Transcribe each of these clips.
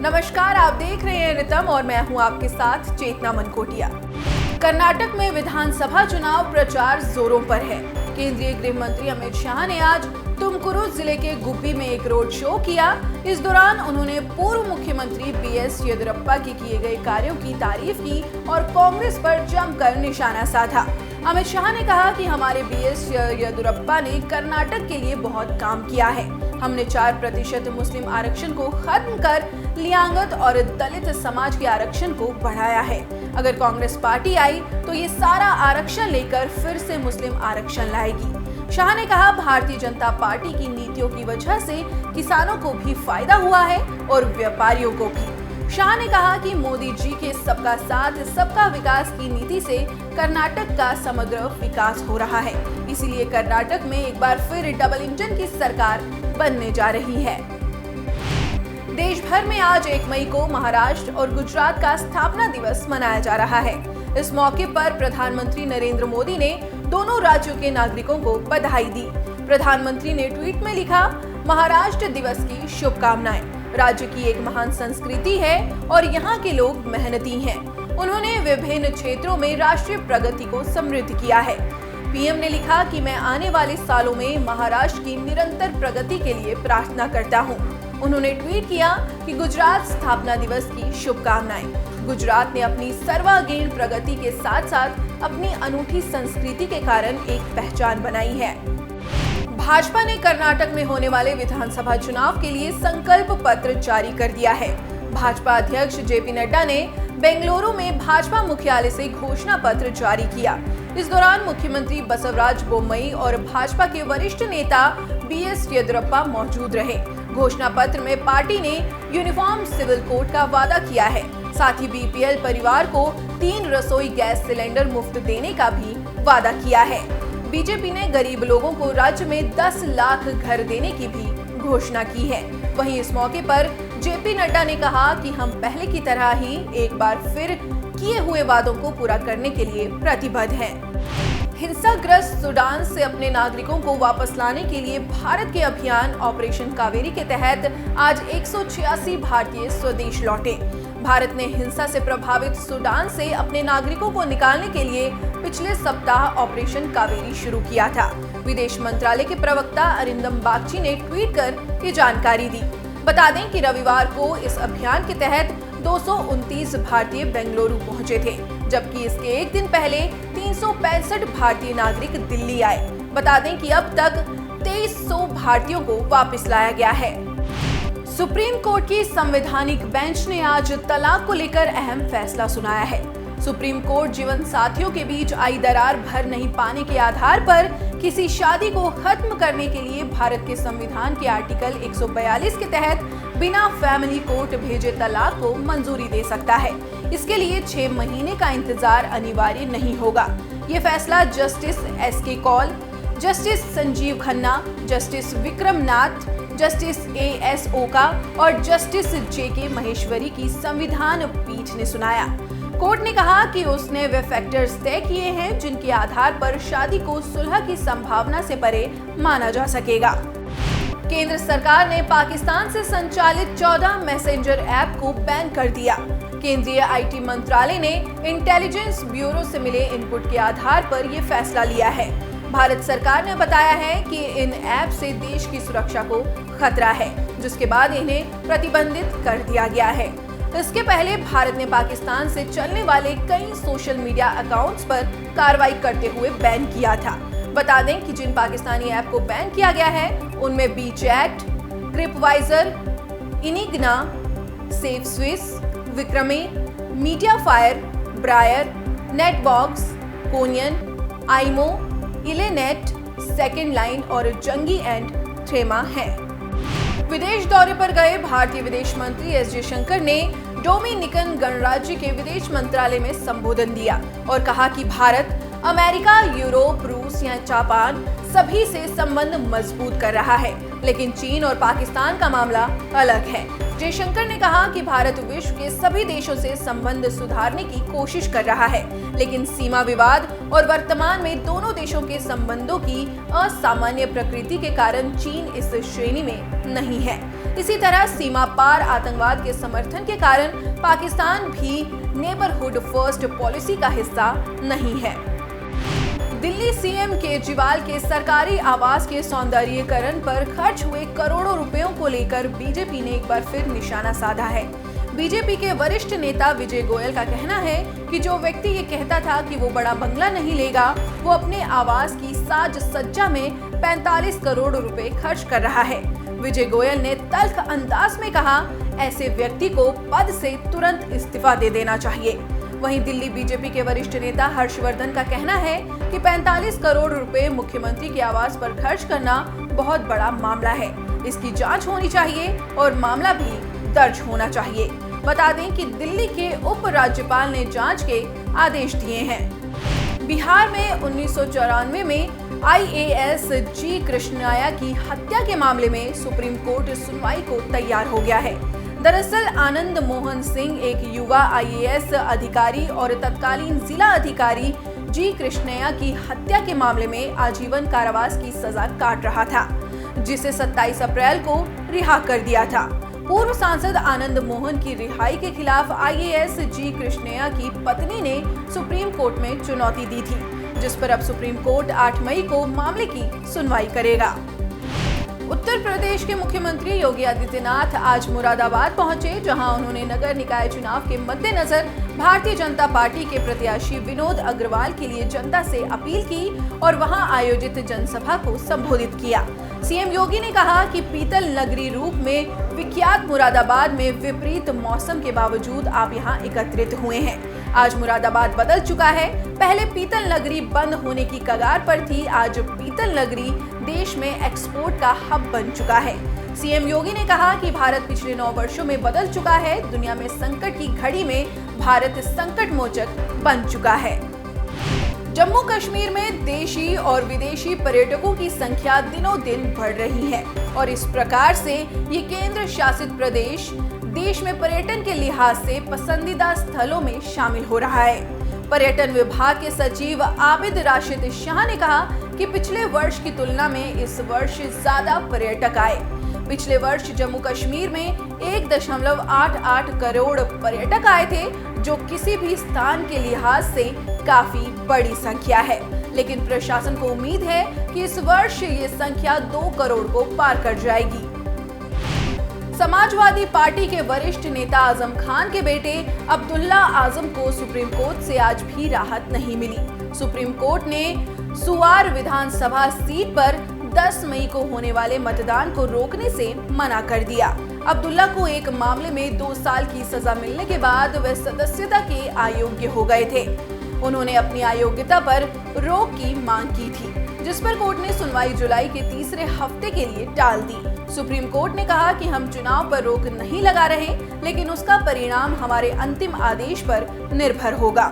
नमस्कार, आप देख रहे हैं रितम और मैं हूं आपके साथ चेतना मनकोटिया। कर्नाटक में विधानसभा चुनाव प्रचार जोरों पर है। केंद्रीय गृह मंत्री अमित शाह ने आज तुमकुरू जिले के गुब्बी में एक रोड शो किया। इस दौरान उन्होंने पूर्व मुख्यमंत्री बीएस येदियुरप्पा के किए गए कार्यों की तारीफ की और कांग्रेस पर जमकर निशाना साधा। अमित शाह ने कहा कि हमारे बीएस येदियुरप्पा ने कर्नाटक के लिए बहुत काम किया है। हमने 4% मुस्लिम आरक्षण को खत्म कर लियांगत और दलित समाज के आरक्षण को बढ़ाया है। अगर कांग्रेस पार्टी आई तो ये सारा आरक्षण लेकर फिर से मुस्लिम आरक्षण लाएगी। शाह ने कहा, भारतीय जनता पार्टी की नीतियों की वजह से किसानों को भी फायदा हुआ है और व्यापारियों को भी। शाह ने कहा कि मोदी जी के सबका साथ सबका विकास की नीति से कर्नाटक का समग्र विकास हो रहा है। इसीलिए कर्नाटक में एक बार फिर डबल इंजन की सरकार बनने जा रही है। देश भर में आज 1 मई को महाराष्ट्र और गुजरात का स्थापना दिवस मनाया जा रहा है। इस मौके पर प्रधानमंत्री नरेंद्र मोदी ने दोनों राज्यों के नागरिकों को बधाई दी। प्रधानमंत्री ने ट्वीट में लिखा, महाराष्ट्र दिवस की शुभकामनाएं। राज्य की एक महान संस्कृति है और यहाँ के लोग मेहनती हैं। उन्होंने विभिन्न क्षेत्रों में राष्ट्रीय प्रगति को समृद्ध किया है। पीएम ने लिखा कि मैं आने वाले सालों में महाराष्ट्र की निरंतर प्रगति के लिए प्रार्थना करता हूँ। उन्होंने ट्वीट किया कि गुजरात स्थापना दिवस की शुभकामनाएं। गुजरात ने अपनी सर्वांगीण प्रगति के साथ साथ अपनी अनूठी संस्कृति के कारण एक पहचान बनाई है। भाजपा ने कर्नाटक में होने वाले विधानसभा चुनाव के लिए संकल्प पत्र जारी कर दिया है। भाजपा अध्यक्ष जेपी नड्डा ने बेंगलुरु में भाजपा मुख्यालय से घोषणा पत्र जारी किया। इस दौरान मुख्यमंत्री बसवराज बोम्मई और भाजपा के वरिष्ठ नेता बीएस येदियुरप्पा मौजूद रहे। घोषणा पत्र में पार्टी ने यूनिफॉर्म सिविल कोड का वादा किया है। साथ ही बीपीएल परिवार को 3 रसोई गैस सिलेंडर मुफ्त देने का भी वादा किया है। बीजेपी ने गरीब लोगों को राज्य में 10 लाख घर देने की भी घोषणा की है। वहीं इस मौके पर जेपी नड्डा ने कहा कि हम पहले की तरह ही एक बार फिर किए हुए वादों को पूरा करने के लिए प्रतिबद्ध हैं। हिंसाग्रस्त सूडान से अपने नागरिकों को वापस लाने के लिए भारत के अभियान ऑपरेशन कावेरी के तहत आज 186 भारतीय स्वदेश लौटे। भारत ने हिंसा से प्रभावित सूडान से अपने नागरिकों को निकालने के लिए पिछले सप्ताह ऑपरेशन कावेरी शुरू किया था। विदेश मंत्रालय के प्रवक्ता अरिंदम बागची ने ट्वीट कर ये जानकारी दी। बता दें कि रविवार को इस अभियान के तहत 229 भारतीय बेंगलुरु पहुंचे थे, जबकि इसके एक दिन पहले 365 भारतीय नागरिक दिल्ली आए। बता दें कि अब तक 2300 भारतीयों को वापस लाया गया है। सुप्रीम कोर्ट की संवैधानिक बेंच ने आज तलाक को लेकर अहम फैसला सुनाया है। सुप्रीम कोर्ट जीवन साथियों के बीच आई दरार भर नहीं पाने के आधार पर किसी शादी को खत्म करने के लिए भारत के संविधान के आर्टिकल 142 के तहत बिना फैमिली कोर्ट भेजे तलाक को मंजूरी दे सकता है। इसके लिए 6 महीने का इंतजार अनिवार्य नहीं होगा। ये फैसला justice S K Kaul, justice Sanjiv Khanna, justice Vikram Nath, justice A S Oka और जस्टिस जेके महेश्वरी की संविधान पीठ ने सुनाया। कोर्ट ने कहा कि उसने वे फैक्टर्स तय किए हैं जिनके आधार पर शादी को सुलह की संभावना से परे माना जा सकेगा। केंद्र सरकार ने पाकिस्तान से संचालित 14 मैसेंजर ऐप को बैन कर दिया। केंद्रीय आईटी मंत्रालय ने इंटेलिजेंस ब्यूरो से मिले इनपुट के आधार पर यह फैसला लिया है। भारत सरकार ने बताया है कि इन ऐप से देश की सुरक्षा को खतरा है, जिसके बाद इन्हें प्रतिबंधित कर दिया गया है। इसके पहले भारत ने पाकिस्तान से चलने वाले कई सोशल मीडिया अकाउंट्स पर कार्रवाई करते हुए बैन किया था। बता दें कि जिन पाकिस्तानी ऐप को बैन किया गया है उनमें B chat, Crypviser, Enigma, safe Swiss, Wickrme, media fire, Briar, Netbox, Conion, IMO, Elenet, second line और जंगी एंड थ्रेमा है। विदेश दौरे पर गए भारतीय विदेश मंत्री एस जयशंकर ने डोमिनिकन गणराज्य के विदेश मंत्रालय में संबोधन दिया और कहा कि भारत अमेरिका, यूरोप, रूस या जापान सभी से संबंध मजबूत कर रहा है। लेकिन चीन और पाकिस्तान का मामला अलग है। जयशंकर ने कहा कि भारत विश्व के सभी देशों से संबंध सुधारने की कोशिश कर रहा है, लेकिन सीमा विवाद और वर्तमान में दोनों देशों के संबंधों की असामान्य प्रकृति के कारण चीन इस श्रेणी में नहीं है। इसी तरह सीमा पार आतंकवाद के समर्थन के कारण पाकिस्तान भी नेबरहुड फर्स्ट पॉलिसी का हिस्सा नहीं है। दिल्ली सीएम केजरीवाल के सरकारी आवास के सौंदर्यीकरण पर खर्च हुए करोड़ों रुपयों को लेकर बीजेपी ने एक बार फिर निशाना साधा है। बीजेपी के वरिष्ठ नेता विजय गोयल का कहना है कि जो व्यक्ति ये कहता था कि वो बड़ा बंगला नहीं लेगा, वो अपने आवास की साज सज्जा में 45 करोड़ रुपए खर्च कर रहा है। विजय गोयल ने तल्ख अंदाज में कहा, ऐसे व्यक्ति को पद से तुरंत इस्तीफा दे देना चाहिए। वहीं दिल्ली बीजेपी के वरिष्ठ नेता हर्षवर्धन का कहना है कि 45 करोड़ रुपए मुख्यमंत्री के आवास पर खर्च करना बहुत बड़ा मामला है। इसकी जांच होनी चाहिए और मामला भी दर्ज होना चाहिए। बता दें कि दिल्ली के उप राज्यपाल ने जांच के आदेश दिए हैं। बिहार में 1994 में IAS जी कृष्णया की हत्या के मामले में सुप्रीम कोर्ट सुनवाई को तैयार हो गया है। दरअसल आनंद मोहन सिंह एक युवा IAS अधिकारी और तत्कालीन जिला अधिकारी जी कृष्णया की हत्या के मामले में आजीवन कारावास की सजा काट रहा था, जिसे 27 अप्रैल को रिहा कर दिया था। पूर्व सांसद आनंद मोहन की रिहाई के खिलाफ IAS जी कृष्णया की पत्नी ने सुप्रीम कोर्ट में चुनौती दी थी, जिस पर अब सुप्रीम कोर्ट 8 मई को मामले की सुनवाई करेगा। उत्तर प्रदेश के मुख्यमंत्री योगी आदित्यनाथ आज मुरादाबाद पहुंचे, जहां उन्होंने नगर निकाय चुनाव के मद्देनजर भारतीय जनता पार्टी के प्रत्याशी विनोद अग्रवाल के लिए जनता से अपील की और वहां आयोजित जनसभा को संबोधित किया। सीएम योगी ने कहा कि पीतल नगरी रूप में विख्यात मुरादाबाद में विपरीत मौसम के बावजूद आप यहां एकत्रित हुए हैं। आज मुरादाबाद बदल चुका है। पहले पीतल नगरी बंद होने की कगार पर थी, आज पीतल नगरी देश में एक्सपोर्ट का हब बन चुका है। सीएम योगी ने कहा कि भारत पिछले 9 वर्षों में बदल चुका है। दुनिया में संकट की घड़ी में भारत संकट मोचक बन चुका है। जम्मू कश्मीर में देशी और विदेशी पर्यटकों की संख्या दिनों दिन बढ़ रही है और इस प्रकार से ये केंद्र शासित प्रदेश देश में पर्यटन के लिहाज से पसंदीदा स्थलों में शामिल हो रहा है। पर्यटन विभाग के सचिव आबिद राशिद शाह ने कहा कि पिछले वर्ष की तुलना में इस वर्ष ज्यादा पर्यटक आए। पिछले वर्ष जम्मू कश्मीर में 1.88 करोड़ पर्यटक आए थे, जो किसी भी स्थान के लिहाज से काफी बड़ी संख्या है। लेकिन प्रशासन को उम्मीद है कि इस वर्ष ये संख्या 2 करोड़ को पार कर जाएगी। समाजवादी पार्टी के वरिष्ठ नेता आजम खान के बेटे अब्दुल्ला आजम को सुप्रीम कोर्ट से आज भी राहत नहीं मिली। सुप्रीम कोर्ट ने सुवार विधानसभा सीट पर 10 मई को होने वाले मतदान को रोकने से मना कर दिया। अब्दुल्ला को एक मामले में 2 साल की सजा मिलने के बाद वह सदस्यता के अयोग्य हो गए थे। उन्होंने अपनी अयोग्यता पर रोक की मांग की थी, जिस पर कोर्ट ने सुनवाई जुलाई के तीसरे हफ्ते के लिए टाल दी। सुप्रीम कोर्ट ने कहा कि हम चुनाव पर रोक नहीं लगा रहे, लेकिन उसका परिणाम हमारे अंतिम आदेश पर निर्भर होगा।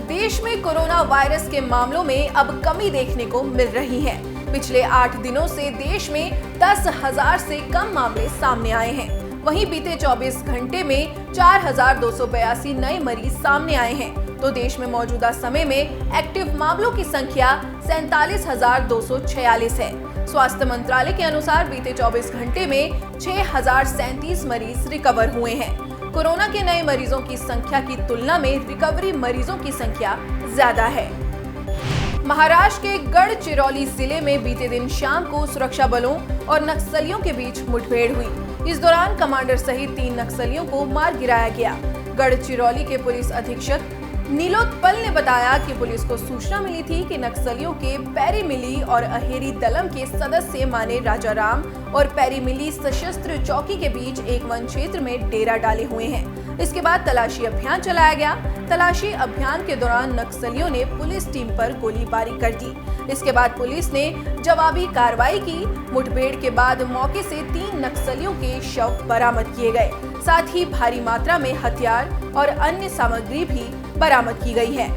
देश में कोरोना वायरस के मामलों में अब कमी देखने को मिल रही है। पिछले 8 दिनों से देश में 10,000 से कम मामले सामने आए हैं। वहीं बीते 24 घंटे में 4,282 नए मरीज सामने आए हैं, तो देश में मौजूदा समय में एक्टिव मामलों की संख्या 47,246 है। स्वास्थ्य मंत्रालय के अनुसार बीते 24 घंटे में 6,037 मरीज रिकवर हुए हैं। कोरोना के नए मरीजों की संख्या की तुलना में रिकवरी मरीजों की संख्या ज्यादा है। महाराष्ट्र के गढ़चिरौली जिले में बीते दिन शाम को सुरक्षा बलों और नक्सलियों के बीच मुठभेड़ हुई। इस दौरान कमांडर सहित 3 नक्सलियों को मार गिराया गया। गढ़चिरौली के पुलिस अधीक्षक नीलोत्पल ने बताया कि पुलिस को सूचना मिली थी कि नक्सलियों के पैरीमिली और अहेरी दलम के सदस्य माने राजाराम और पैरीमिली सशस्त्र चौकी के बीच एक वन क्षेत्र में डेरा डाले हुए हैं। इसके बाद तलाशी अभियान चलाया गया। तलाशी अभियान के दौरान नक्सलियों ने पुलिस टीम पर गोलीबारी कर दी। इसके बाद पुलिस ने जवाबी कार्रवाई की। मुठभेड़ के बाद मौके से 3 नक्सलियों के शव बरामद किए गए। साथ ही भारी मात्रा में हथियार और अन्य सामग्री भी बरामद की गई है।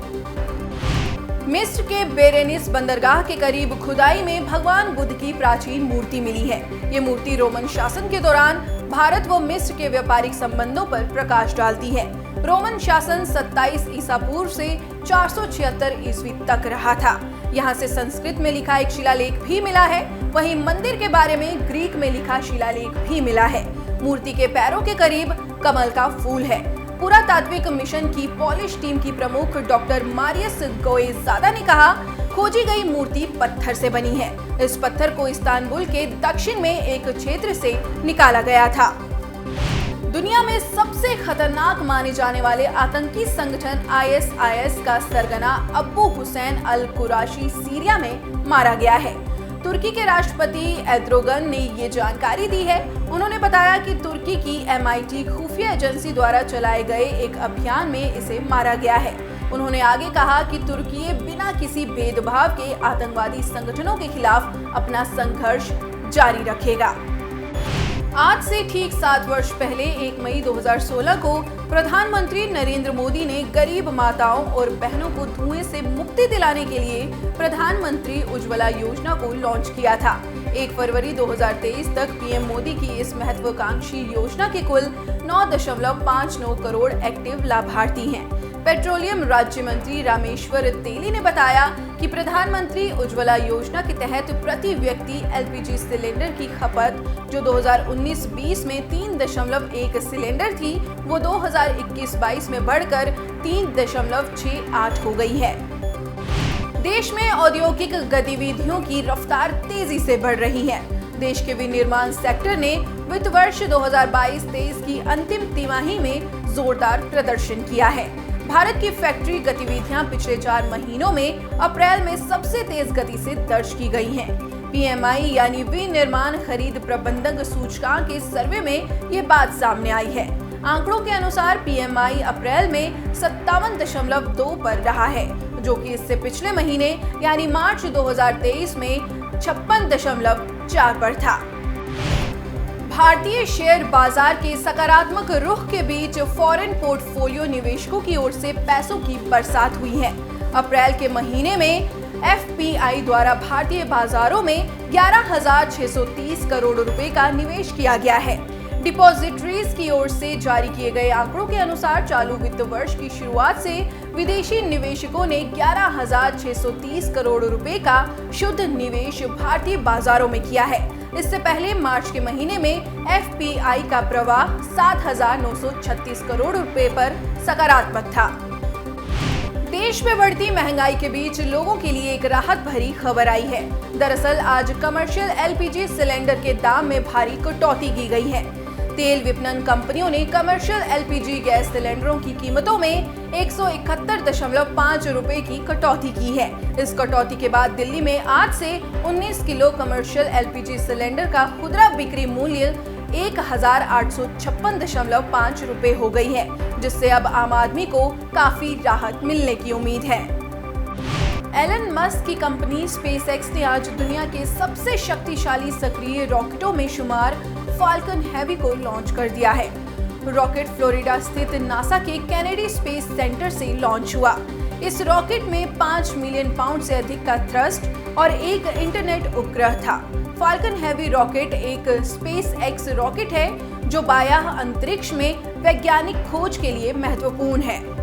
मिस्र के बेरेनिस बंदरगाह के करीब खुदाई में भगवान बुद्ध की प्राचीन मूर्ति मिली है। ये मूर्ति रोमन शासन के दौरान भारत व मिस्र के व्यापारिक संबंधों पर प्रकाश डालती है। रोमन शासन 27 ईसा पूर्व से 476 ईस्वी तक रहा था। यहाँ से संस्कृत में लिखा एक शिलालेख भी मिला है। वहीं मंदिर के बारे में ग्रीक में लिखा शिलालेख भी मिला है। मूर्ति के पैरों के करीब कमल का फूल है। पुरातात्विक मिशन की पॉलिश टीम की प्रमुख डॉक्टर मारियस गोएजादा ने कहा, खोजी गई मूर्ति पत्थर से बनी है। इस पत्थर को इस्तांबुल के दक्षिण में एक क्षेत्र से निकाला गया था। दुनिया में सबसे खतरनाक माने जाने वाले आतंकी संगठन ISIS का सरगना अब्बू हुसैन अल कुरैशी सीरिया में मारा गया है। तुर्की के राष्ट्रपति एर्दोगन ने ये जानकारी दी है। उन्होंने बताया कि तुर्की की MIT खुफिया एजेंसी द्वारा चलाए गए एक अभियान में इसे मारा गया है। उन्होंने आगे कहा कि तुर्की बिना किसी भेदभाव के आतंकवादी संगठनों के खिलाफ अपना संघर्ष जारी रखेगा। आज से ठीक 7 वर्ष पहले 1 मई 2016 को प्रधानमंत्री नरेंद्र मोदी ने गरीब माताओं और बहनों को धुएं से मुक्ति दिलाने के लिए प्रधानमंत्री उज्ज्वला योजना को लॉन्च किया था। 1 फरवरी 2023 तक पीएम मोदी की इस महत्वाकांक्षी योजना के कुल 9.59 करोड़ एक्टिव लाभार्थी हैं। पेट्रोलियम राज्य मंत्री रामेश्वर तेली ने बताया कि प्रधानमंत्री उज्ज्वला योजना के तहत प्रति व्यक्ति LPG सिलेंडर की खपत जो 2019-20 में 3.1 सिलेंडर थी, वो 2021-22 में बढ़कर 3.68 हो गई है। देश में औद्योगिक गतिविधियों की रफ्तार तेजी से बढ़ रही है। देश के विनिर्माण सेक्टर ने वित्त वर्ष 2022-23 की अंतिम तिमाही में जोरदार प्रदर्शन किया है। भारत की फैक्ट्री गतिविधियां पिछले 4 महीनों में अप्रैल में सबसे तेज गति से दर्ज की गई हैं। PMI यानी विनिर्माण खरीद प्रबंधक सूचकांक के सर्वे में ये बात सामने आई है। आंकड़ों के अनुसार PMI अप्रैल में 57.2 पर रहा है, जो कि इससे पिछले महीने यानी मार्च 2023 में 56.4 पर था। भारतीय शेयर बाजार के सकारात्मक रुख के बीच फॉरेन पोर्टफोलियो निवेशकों की ओर से पैसों की बरसात हुई है। अप्रैल के महीने में FPI द्वारा भारतीय बाजारों में 11,630 करोड़ रुपए का निवेश किया गया है। डिपॉजिटरीज की ओर से जारी किए गए आंकड़ों के अनुसार चालू वित्त वर्ष की शुरुआत से विदेशी निवेशकों ने 11,630 करोड़ रुपए का शुद्ध निवेश भारतीय बाजारों में किया है। इससे पहले मार्च के महीने में FPI का प्रवाह 7,936 करोड़ रुपए पर सकारात्मक था। देश में बढ़ती महंगाई के बीच लोगों के लिए एक राहत भरी खबर आई है। दरअसल आज कमर्शियल LPG सिलेंडर के दाम में भारी कटौती की गई है। तेल विपणन कंपनियों ने कमर्शियल LPG गैस सिलेंडरों की कीमतों में 171.5 रुपए की कटौती की है। इस कटौती के बाद दिल्ली में आज से 19 किलो कमर्शियल LPG सिलेंडर का खुदरा बिक्री मूल्य 1,856.5 रुपए हो गई है, जिससे अब आम आदमी को काफी राहत मिलने की उम्मीद है। एलन मस्क की कंपनी SpaceX ने आज दुनिया के सबसे शक्तिशाली सक्रिय रॉकेटों में शुमार फाल्कन हेवी को लॉन्च कर दिया है। रॉकेट फ्लोरिडा स्थित नासा के केनेडी स्पेस सेंटर से लॉन्च हुआ। इस रॉकेट में 5 मिलियन पाउंड से अधिक का थ्रस्ट और एक इंटरनेट उपग्रह था। फाल्कन हेवी रॉकेट एक SpaceX रॉकेट है जो बाह्य अंतरिक्ष में वैज्ञानिक खोज के लिए महत्वपूर्ण है।